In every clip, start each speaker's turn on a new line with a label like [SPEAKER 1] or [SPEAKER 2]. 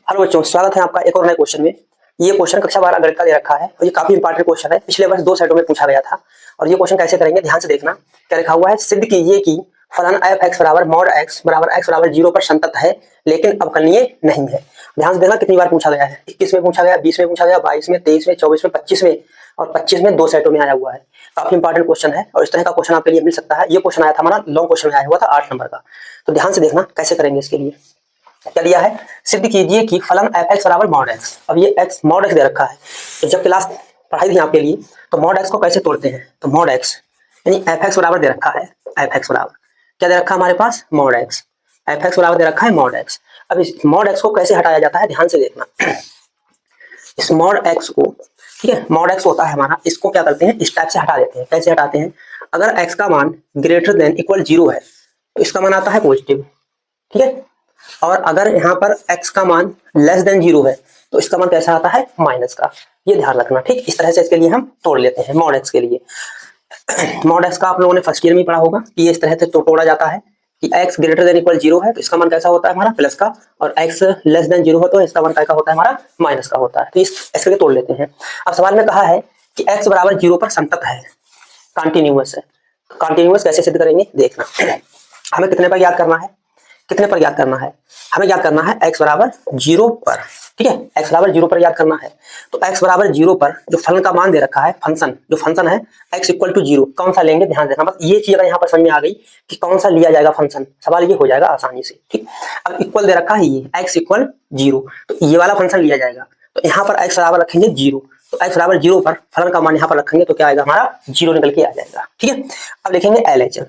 [SPEAKER 1] Hello बच्चों, स्वागत है आपका एक और नए क्वेश्चन में। ये क्वेश्चन कक्षा 12 गणित का दे रखा है और ये काफी इंपॉर्टेंट क्वेश्चन है। पिछले वर्ष 2 सेटों में पूछा गया था और ये क्वेश्चन कैसे करेंगे ध्यान से देखना। क्या लिखा हुआ है, सिद्ध कीजिए कि फलन एफ एक्स बराबर मॉड एक्स बराबर 0 पर संतत है लेकिन अवकलनीय नहीं है। ध्यान से देखना कितनी बार पूछा गया है। 21 में पूछा गया, 20 में पूछा गया, 22 में, 23 में, 24 में, 25 में और 25 में 2 सेटों में आया हुआ है। काफी इंपॉर्टेंट क्वेश्चन है और इस तरह का क्वेश्चन आपके लिए मिल सकता है। ये क्वेश्चन आया था हमारा लॉन्ग क्वेश्चन में आया हुआ था 8 नंबर का। तो ध्यान से देखना कैसे करेंगे। इसके लिए क्या दिया है, सिद्ध कीजिए कि फलन एफ एक्स बराबर मॉड एक्स। अब ये एक्स मॉड एक्स दे रखा है, तो जब क्लास पढ़ाई थी आपके लिए तो मॉड एक्स को कैसे तोड़ते हैं। तो मॉड एक्स यानी एफ एक्स बराबर दे रखा है, एफ एक्स बराबर क्या दे रखा है हमारे पास, मॉड एक्स। एफ एक्स बराबर दे रखा है मॉड एक्स। अब इस मॉड एक्स को कैसे हटाया जाता है ध्यान से देखना। इस मॉड एक्स को, ठीक है, मॉड एक्स होता है हमारा, इसको क्या करते हैं, इस टाइप से हटा देते हैं। कैसे हटाते हैं, अगर एक्स का मान ग्रेटर देन इक्वल 0 है तो इसका मान आता है पॉजिटिव, ठीक है। और अगर यहाँ पर x का मान लेस देन 0 है तो इसका मान कैसा आता है, माइनस का। ये ध्यान रखना, ठीक। इस तरह से इसके लिए हम तोड़ लेते हैं मॉड x के लिए। मॉड x का आप लोगों ने फर्स्ट ईयर में पढ़ा होगा कि ये इस तरह से तोड़ा जाता है कि x ग्रेटर देन इक्वल 0 है तो इसका मान कैसा होता है हमारा, प्लस का, और x लेस देन 0 हो तो इसका मान कैसा होता है हमारा, माइनस का होता है। तो इसके लिए तोड़ लेते हैं। अब सवाल में कहा है कि x बराबर 0 पर संतत है, कॉन्टिन्यूअस है। कॉन्टिन्यूअस कैसे सिद्ध करेंगे देखना। हमें कितने पर याद करना है, कितने पर याद करना है, हमें याद करना है x बराबर 0 पर, ठीक है। x बराबर 0 पर याद करना है। तो x बराबर 0 पर जो फलन का मान दे रखा है, फंक्शन जो फंक्शन है x इक्वल टू 0, कौन सा लेंगे ध्यान देना। बस ये चीज अगर यहाँ पर समझ में आ गई कि कौन सा लिया जाएगा फंक्शन, सवाल ये हो जाएगा आसानी से, ठीक। अब इक्वल दे रखा है ये x इक्वल 0, तो ये वाला फंक्शन लिया जाएगा। तो यहाँ पर x बराबर रखेंगे 0, तो x बराबर 0 पर फलन का मान यहाँ पर रखेंगे तो क्या आएगा हमारा, 0 निकल के आ जाएगा, ठीक है। अब लिखेंगे LHL,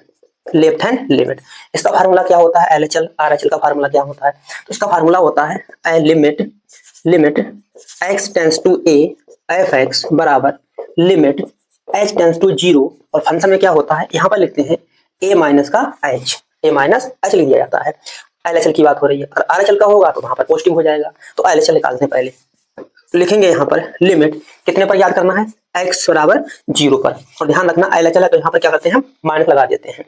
[SPEAKER 1] लेफ्ट हैंड लिमिट। इसका फार्मूला क्या होता है, LHL RHL का फार्मूला क्या होता है, तो इसका फार्मूला होता है limit x tends to a F X बराबर लिमिट h टेंस टू 0, और फंक्शन में क्या होता है यहाँ पर लिखते हैं a माइनस का h, a माइनस h लिख दिया जाता है। LHL की बात हो रही है, और RHL का होगा तो वहां पर पॉजिटिव हो जाएगा। तो LHL निकालते हैं पहले, लिखेंगे यहाँ पर लिमिट कितने पर याद करना है, x बराबर 0 पर, और ध्यान रखना LHL है तो यहाँ पर क्या करते हैं हम माइनस लगा देते हैं।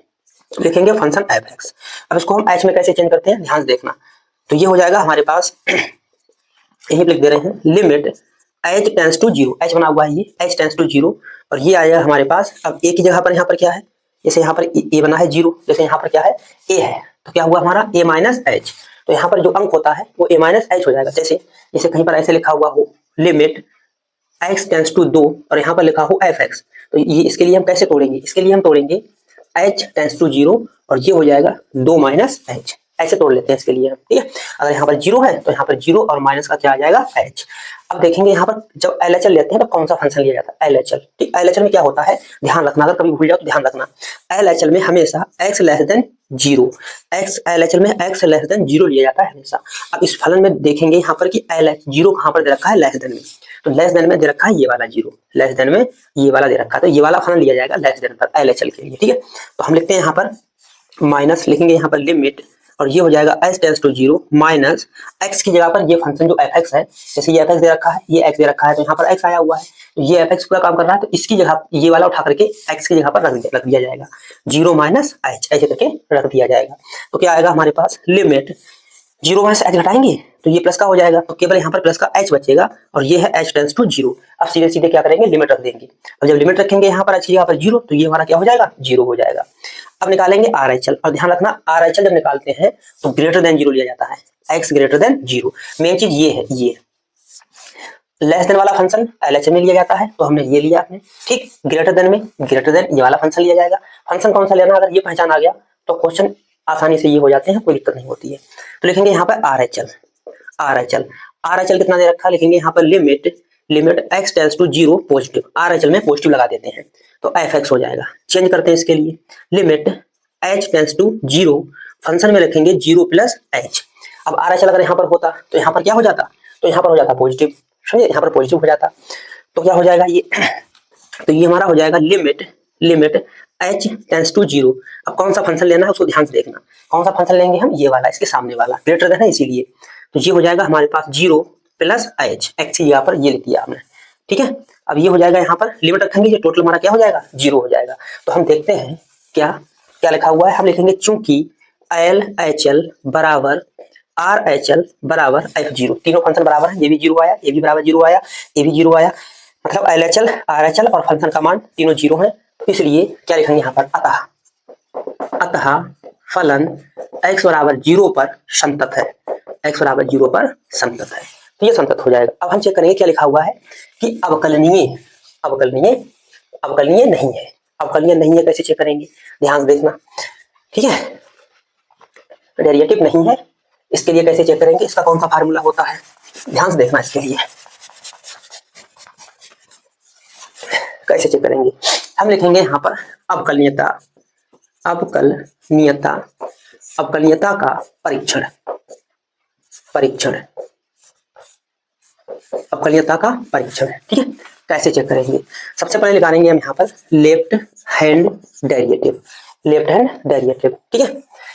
[SPEAKER 1] लिखेंगे फंक्शन एफ एक्स। अब इसको हम एच में कैसे चेंज करते हैं ध्यान से देखना। तो ये हो जाएगा हमारे पास, यही लिख दे रहे हैं, limit H tends to 0, H बना हुआ है ये, एच टेंस टू 0, और ये आएगा हमारे पास। अब ए की जगह पर यहाँ पर क्या है, जैसे यहाँ पर ए बना है 0, जैसे यहाँ पर क्या है ए है, तो क्या हुआ हमारा ए माइनस एच। तो यहाँ पर जो अंक होता है वो ए माइनस एच हो जाएगा। जैसे कहीं पर ऐसे लिखा हुआ हो लिमिट एक्स टेंस टू 2 और यहाँ पर लिखा हो एफ एक्स, तो ये इसके लिए हम कैसे तोड़ेंगे, इसके लिए हम तोड़ेंगे h टेंस टू 0 और ये हो जाएगा 2 माइनस h, ऐसे तोड़ लेते हैं इसके लिए, ठीक है। अगर यहाँ पर 0 है तो यहाँ पर 0 और माइनस का क्या आ जाएगा h। अब देखेंगे यहाँ पर जब LHL लेते हैं तो कौन सा फंक्शन लिया जाता है, LHL, ठीक। LHL में क्या होता है ध्यान रखना, अगर कभी भूल जाओ तो ध्यान रखना, LHL में हमेशा x लेस देन 0, LHL में x लेस देन 0 लिया जाता है हमेशा। अब इस फलन में देखेंगे यहाँ पर कि LH 0 कहाँ पर दे रखा है, लेस देन में, तो लेस देन में दे रखा है ये वाला 0, लेस देन में ये वाला दे रखा है, तो ये वाला फलन लिया जाएगा लेस देन पर LHL के लिए, ठीक है। तो हम लिखते हैं यहाँ पर माइनस, लिखेंगे यहाँ पर लिमिट, और ये हो जाएगा h tends to 0 minus x की जगह पर ये फंक्शन जो fx है, जैसे ये fx दे रखा है, ये x दे रखा है, तो यहाँ पर x आया हुआ है, तो ये fx पूरा काम कर रहा है, तो इसकी जगह ये वाला उठा करके x की जगह पर रख दिया जाएगा, 0 माइनस h ऐसे करके रख दिया जाएगा। तो क्या आएगा हमारे पास, लिमिट 0 माइनस h घटाएंगे तो ये प्लस का हो जाएगा, तो केवल यहाँ पर प्लस का h बचेगा, और ये है h टेंस टू 0। अब सीधे सीधे क्या करेंगे, लिमिट रख देंगे, और जब लिमिट रखेंगे यहाँ पर h की जगह पर 0 तो ये हमारा क्या हो जाएगा, 0 हो जाएगा। अब निकालेंगे RHL, और ध्यान रखना RHL जब निकालते हैं तो ग्रेटर देन 0 लिया जाता है, x ग्रेटर देन 0। मेन चीज ये है, ये लेस देन वाला फंक्शन LHL में लिया जाता है, तो हमने ये लिया आपने, ठीक। ग्रेटर देन में, ग्रेटर देन ये वाला फंक्शन लिया जाएगा। फंक्शन कौन सा लेना, अगर ये पहचान आ गया तो क्वेश्चन आसानी से ये हो जाते हैं, कोई दिक्कत नहीं होती है। तो लिखेंगे यहाँ पर RHL कितना दे रखा है, लिखेंगे यहाँ पर limit x tends to 0 positive, RHL में पॉजिटिव लगा देते हैं तो fx हो जाएगा। चेंज करते हैं इसके लिए, limit h tends to 0, function में रखेंगे 0 प्लस h। अब RHL अगर यहाँ पर होता तो यहाँ पर क्या हो जाता, तो यहाँ पर हो जाता पॉजिटिव, समझे, यहाँ पर पॉजिटिव हो जाता, तो क्या हो जाएगा ये, तो ये हमारा हो जाएगा लिमिट h टेंस टू 0। अब कौन सा फंक्शन लेना है उसको ध्यान से देखना, कौन सा फंक्शन लेंगे हम, ये वाला, इसके सामने वाला, ग्रेटर देन है इसीलिए, तो ये हो जाएगा हमारे पास 0 प्लस h, x की जगह पर ये लिख दिया हमने, ठीक है। अब ये हो जाएगा, यहाँ पर लिमिट रखेंगे, ये टोटल हमारा क्या हो जाएगा, 0 हो जाएगा। तो हम देखते हैं क्या क्या लिखा हुआ है, हम लिखेंगे चूंकि LHL बराबर आर एच एल बराबर F0, तीनों फंक्शन बराबर है, ये भी जीरो आया, ये भी बराबर जीरो आया, ये भी जीरो आया, मतलब LHL RHL और फंक्शन का मान तीनों जीरो है। तो इसलिए क्या लिखेंगे यहाँ पर, अतः फलन x बराबर जीरो पर संतत है, x बराबर जीरो पर संतत है, तो ये संतत हो जाएगा। अब हम चेक करेंगे क्या लिखा हुआ है कि अवकलनीय नहीं है। अवकलनीय नहीं है कैसे चेक करेंगे, ध्यान देखना, ठीक है। डेरिवेटिव नहीं है, इसके लिए कैसे चेक करेंगे, इसका कौन सा फार्मूला होता है, ध्यान से देखना। इसके लिए कैसे चेक करेंगे, हम लिखेंगे यहाँ पर अवकलनीयता का परीक्षण, अवकलनीयता का परीक्षण, ठीक है। कैसे चेक करेंगे, सबसे पहले निकालेंगे हम यहाँ पर लेफ्ट हैंड डेरिवेटिव, ठीक है।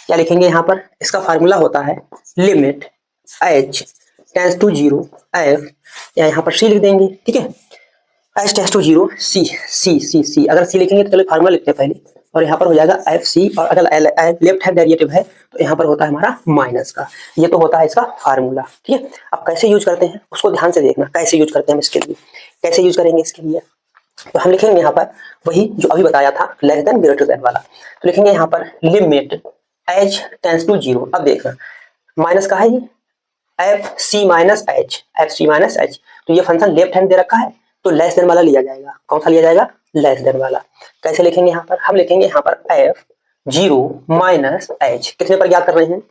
[SPEAKER 1] क्या लिखेंगे यहाँ पर, इसका फार्मूला होता है limit h tends to 0 f, या यहाँ पर c लिख देंगे, ठीक है। h टेंड्स टू 0 c, अगर c लिखेंगे तो चलो फार्मूला लिखते हैं पहले, और यहाँ पर हो जाएगा fc, और अगर लेफ्ट हैंड डेरिवेटिव है तो यहाँ पर होता है हमारा माइनस का, ये तो होता है इसका फार्मूला, ठीक है। अब कैसे यूज करते हैं उसको ध्यान से देखना, कैसे यूज करते हैं हम इसके लिए, कैसे यूज करेंगे इसके लिए, तो हम लिखेंगे यहाँ पर वही जो अभी बताया था, लेस देन ग्रेटर देन वाला, तो लिखेंगे यहाँ पर लिमिट h टेंड्स टू 0, अब देखना माइनस का है ये fc माइनस h, तो ये फंक्शन लेफ्ट हैंड दे रखा है तो लेस देन वाला लिया जाएगा, कौन सा लिया जाएगा, लेस देन वाला। कैसे लिखेंगे यहाँ पर, हम लिखेंगे यहाँ पर f0 माइनस h, कितने पर याद कर रहे हैं,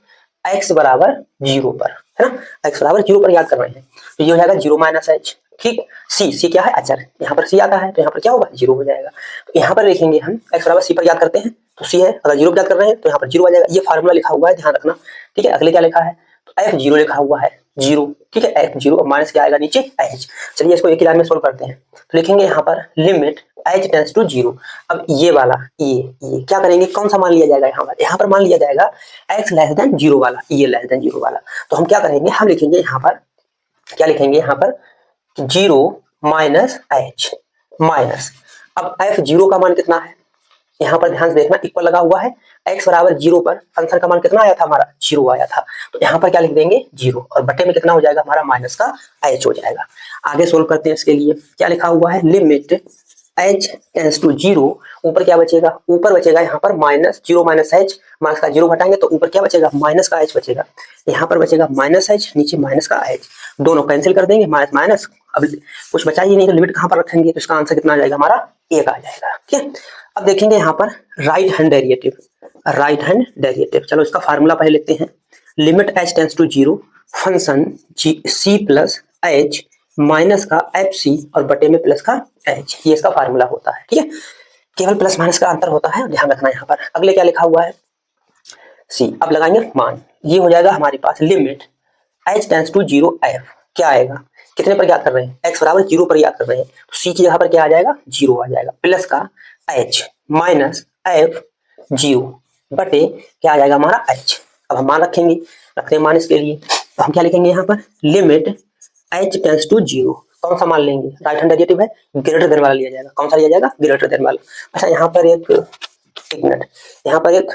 [SPEAKER 1] x बराबर 0 पर, है ना, x बराबर 0 पर याद कर रहे हैं, तो ये हो जाएगा 0 माइनस h, ठीक। c क्या है, अचर, यहाँ पर c आता है तो यहाँ पर क्या होगा, 0 हो जाएगा। तो यहाँ पर लिखेंगे हम x बराबर c पर याद करते हैं तो c है, अगर 0 पर याद कर रहे हैं तो यहाँ पर 0 आ जाएगा, ये फार्मूला लिखा हुआ है, ध्यान रखना, ठीक है। अगले क्या लिखा है, तो f0 लिखा हुआ है 0, ठीक है, f0 और माइनस क्या आएगा नीचे h। चलिए इसको एक ही लाइन में सोल्व करते हैं, तो लिखेंगे यहाँ पर लिमिट h टेंड्स टू 0, अब ये वाला ये क्या करेंगे, कौन सा मान लिया जाएगा, यहाँ पर मान लिया जाएगा x लेस देन 0 वाला, ये लेस देन 0 वाला, तो हम क्या करेंगे, हम लिखेंगे यहाँ पर, क्या लिखेंगे यहाँ पर 0 माइनस h माइनस, अब f0 का मान कितना है, यहाँ पर ध्यान से देखना, इक्वल लगा हुआ है, x बराबर 0 पर फंक्शन का मान कितना आया था हमारा, 0 आया था, तो यहाँ पर क्या लिख देंगे 0, और बटे में कितना हो जाएगा हमारा, माइनस का h हो जाएगा। आगे सोल्व करते हैं, इसके लिए क्या लिखा हुआ है, लिमिट h टेंड्स टू 0, ऊपर क्या बचेगा, ऊपर बचेगा यहाँ पर माइनस 0 माइनस h, माइनस का 0 घटाएंगे तो ऊपर क्या बचेगा, माइनस का h बचेगा, यहाँ पर बचेगा माइनस h, नीचे माइनस का h, दोनों कैंसिल कर देंगे, माइनस माइनस, अब कुछ बचा ही नहीं, तो लिमिट कहाँ पर रखेंगे, तो इसका आंसर कितना आ जाएगा हमारा, 1 आ जाएगा, ठीक है। अब देखेंगे यहाँ पर राइट हैंड डेरिवेटिव, चलो इसका फार्मूला पहले लिखते हैं, limit h tends to 0 function c plus h minus का fc और बटे में प्लस का h, ये इसका फार्मूला होता है, ठीक है। केवल प्लस माइनस का अंतर होता है, ध्यान रखना यहाँ पर। अगले क्या लिखा हुआ है, c, अब लगाएंगे मान, ये हो जाएगा हमारे पास limit h tends to 0 f, क्या आएगा, कितने पर याद कर रहे हैं, x बराबर 0 पर याद कर रहे हैं, तो c की जगह पर क्या आ जाएगा, 0 आ जाएगा, प्लस का h माइनस f0 बटे क्या आ जाएगा हमारा h। अब हम मान रखेंगे, रखते हैं मान इसके लिए, तो हम क्या लिखेंगे यहाँ पर लिमिट h टेंड्स टू 0, कौन सा मान लेंगे, राइट हैंड डेरिवेटिव है, ग्रेटर देन वाला लिया जाएगा, कौन सा लिया जाएगा, ग्रेटर देन वाला। अच्छा यहाँ पर एक मिनट, यहाँ पर एक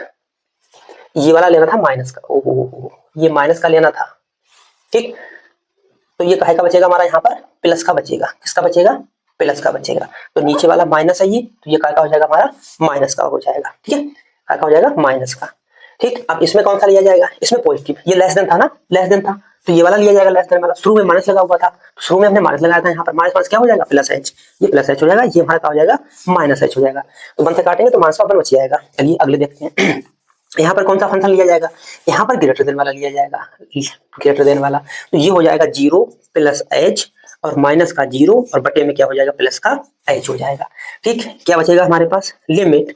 [SPEAKER 1] ये वाला लेना था माइनस का, ओहो ये माइनस का लेना था, ठीक, तो ये काहे का बचेगा हमारा, यहाँ पर प्लस का बचेगा, किसका बचेगा, प्लस का बचेगा, तो नीचे वाला माइनस है ये, तो ये काहे का हो जाएगा हमारा, माइनस का हो जाएगा, ठीक है, काहे का हो जाएगा, माइनस का, ठीक। अब इसमें कौन सा लिया जाएगा, इसमें पॉजिटिव, ये लेस देन था ना, लेस देन था, तो ये वाला लिया जाएगा लेस देन वाला, शुरू में माइनस लगा हुआ था, तो शुरू में हमने माइनस लगाया था, यहाँ पर माइनस माइनस क्या हो जाएगा, प्लस h, ये प्लस h हो जाएगा, ये हमारा क्या हो जाएगा, माइनस h हो जाएगा, तो 1 से काटेंगे तो माइनस का अपन बच जाएगा। चलिए अगले देखते हैं, यहाँ पर कौन सा फंक्शन लिया जाएगा, यहाँ पर ग्रेटर देन वाला लिया जाएगा, ग्रेटर देन वाला, तो ये हो जाएगा 0 प्लस h और माइनस का 0 और बटे में क्या हो जाएगा, प्लस का h हो जाएगा, ठीक। क्या बचेगा हमारे पास, लिमिट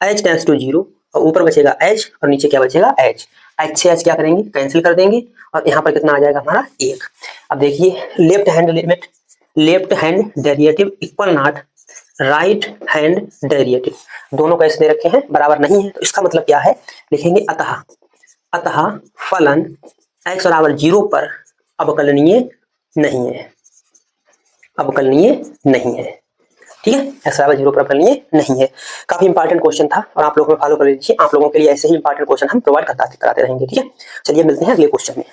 [SPEAKER 1] h टेंड्स टू 0, और ऊपर बचेगा h और नीचे क्या बचेगा, h से h क्या करेंगे, कैंसिल कर देंगे, और यहाँ पर कितना आ जाएगा हमारा 1। अब देखिए left hand derivative equal not right hand derivative, दोनों कैसे दे रखे हैं, बराबर नहीं है, तो इसका मतलब क्या है, लिखेंगे अतः फलन x बराबर 0 पर अवकलनीय नहीं है, ठीक है, एक्स बराबर 0 पर लिए नहीं है। काफी इंपॉर्टेंट क्वेश्चन था और आप लोगों को फॉलो कर लीजिए, आप लोगों के लिए ऐसे ही इंपॉर्टेंट क्वेश्चन हम प्रोवाइड कराते रहेंगे। ठीक है, चलिए मिलते हैं अगले क्वेश्चन में।